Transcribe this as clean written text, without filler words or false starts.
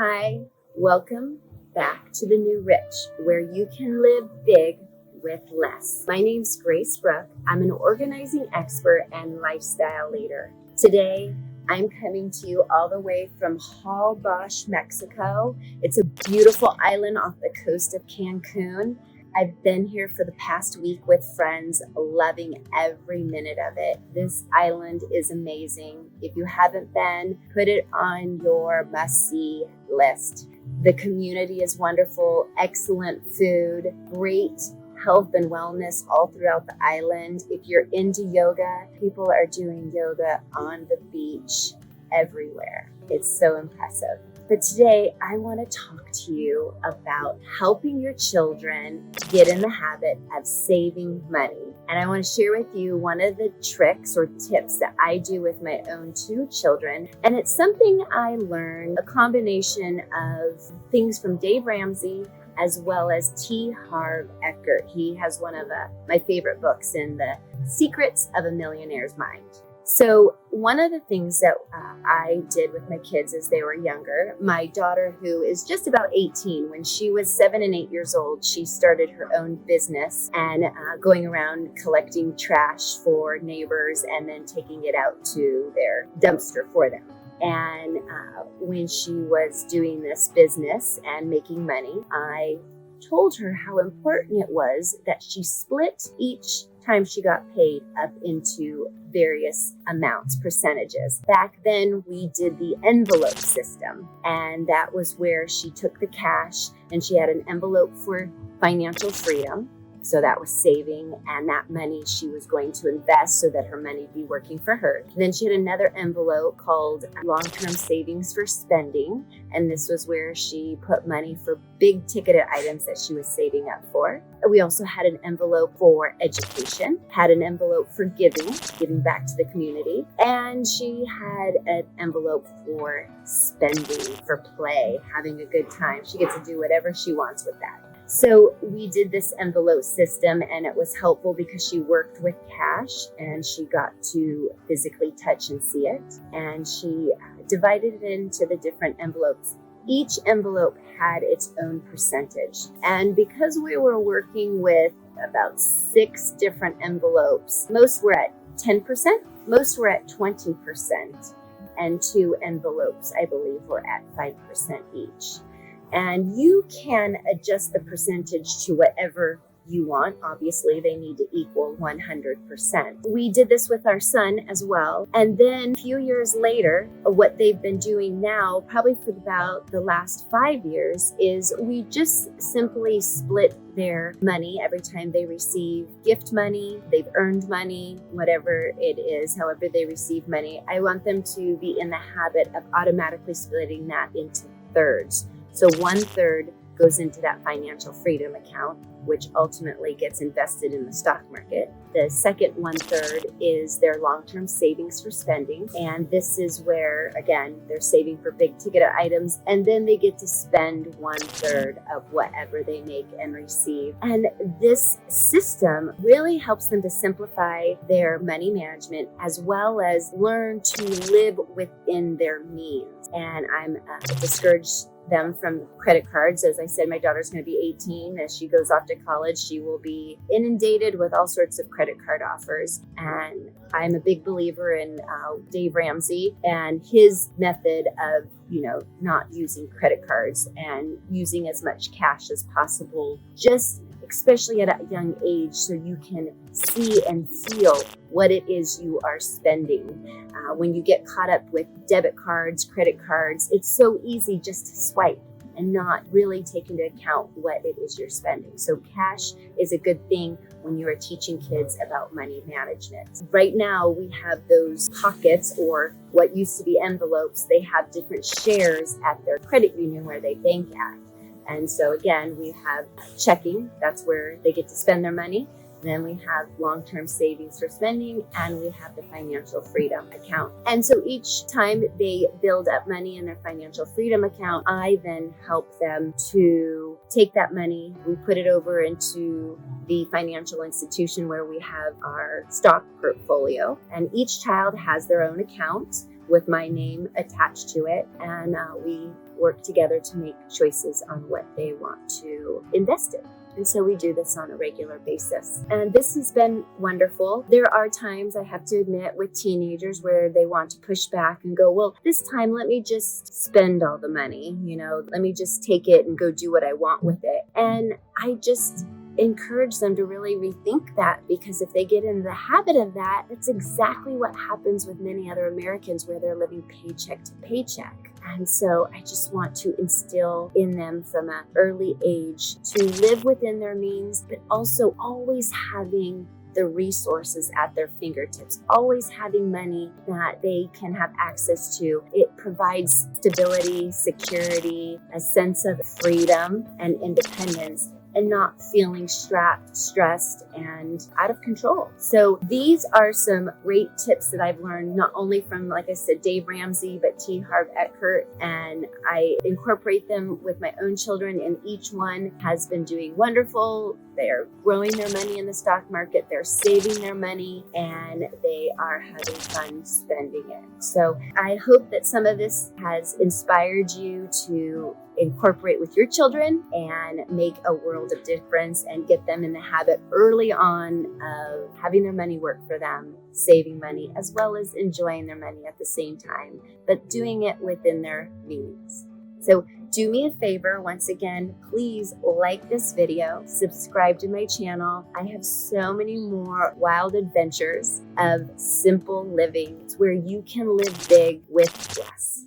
Hi, welcome back to The New Rich, where you can live big with less. My name's Grace Brooke. I'm an organizing expert and lifestyle leader. Today, I'm coming to you all the way from HOLBOX, Mexico. It's a beautiful island off the coast of Cancun. I've been here for the past week with friends, loving every minute of it. This island is amazing. If you haven't been, put it on your must-see list. The community is wonderful, excellent food, great health and wellness all throughout the island. If you're into yoga, people are doing yoga on the beach everywhere. It's so impressive. But today I want to talk to you about helping your children get in the habit of saving money. And I want to share with you one of the tricks or tips that I do with my own two children. And it's something I learned, a combination of things from Dave Ramsey as well as T. Harv Eker. He has one of my favorite books in The Secrets of a Millionaire's Mind. So one of the things that I did with my kids as they were younger, my daughter, who is just about 18, when she was 7 and 8 years old, she started her own business and going around collecting trash for neighbors and then taking it out to their dumpster for them. And when she was doing this business and making money, I told her how important it was that she split each time she got paid up into various amounts, percentages. Back then, we did the envelope system, and that was where she took the cash and she had an envelope for financial freedom. So that was saving, and that money she was going to invest so that her money would be working for her. Then she had another envelope called long-term savings for spending, and this was where she put money for big ticketed items that she was saving up for. We also had an envelope for education, had an envelope for giving back to the community, and she had an envelope for spending, for play, having a good time. She gets to do whatever she wants with that. So we did this envelope system, and it was helpful because she worked with cash and she got to physically touch and see it. And she divided it into the different envelopes. Each envelope had its own percentage. And because we were working with about 6 different envelopes, most were at 10%, most were at 20%, and 2 envelopes, I believe, were at 5% each. And you can adjust the percentage to whatever you want. Obviously, they need to equal 100%. We did this with our son as well. And then a few years later, what they've been doing now, probably for about the last 5 years, is we just simply split their money every time they receive gift money, they've earned money, whatever it is, however they receive money. I want them to be in the habit of automatically splitting that into thirds. So 1/3 goes into that financial freedom account, which ultimately gets invested in the stock market. The second 1/3 is their long-term savings for spending. And this is where, again, they're saving for big ticket items. And then they get to spend 1/3 of whatever they make and receive. And this system really helps them to simplify their money management as well as learn to live within their means. And I'm discouraged them from credit cards. As I said, my daughter's going to be 18. As she goes off to college, she will be inundated with all sorts of credit card offers. And I'm a big believer in Dave Ramsey and his method of, not using credit cards and using as much cash as possible, just especially at a young age, so you can see and feel what it is you are spending. When you get caught up with debit cards, credit cards, it's so easy just to swipe and not really take into account what it is you're spending. So cash is a good thing when you are teaching kids about money management. Right now, we have those pockets, or what used to be envelopes. They have different shares at their credit union where they bank at. And so again, we have checking, that's where they get to spend their money. Then we have long-term savings for spending, and we have the financial freedom account. And so each time they build up money in their financial freedom account, I then help them to take that money. We put it over into the financial institution where we have our stock portfolio. And each child has their own account. with my name attached to it, and we work together to make choices on what they want to invest in. And so we do this on a regular basis. And this has been wonderful. There are times, I have to admit, with teenagers where they want to push back and go, well, this time let me just spend all the money, let me just take it and go do what I want with it. And I just encourage them to really rethink that, because if they get in the habit of that, that's exactly what happens with many other Americans, where they're living paycheck to paycheck. And so I just want to instill in them from an early age to live within their means, but also always having the resources at their fingertips, always having money that they can have access to. It provides stability, security, a sense of freedom and independence, and not feeling strapped, stressed, and out of control. So these are some great tips that I've learned, not only from, like I said, Dave Ramsey, but T. Harv Eker, and I incorporate them with my own children, and each one has been doing wonderful. They're growing their money in the stock market, they're saving their money, and they are having fun spending it. So I hope that some of this has inspired you to incorporate with your children and make a world of difference, and get them in the habit early on of having their money work for them, saving money, as well as enjoying their money at the same time, but doing it within their means. So do me a favor, once again, please like this video, subscribe to my channel. I have so many more wild adventures of simple living where you can live big with less.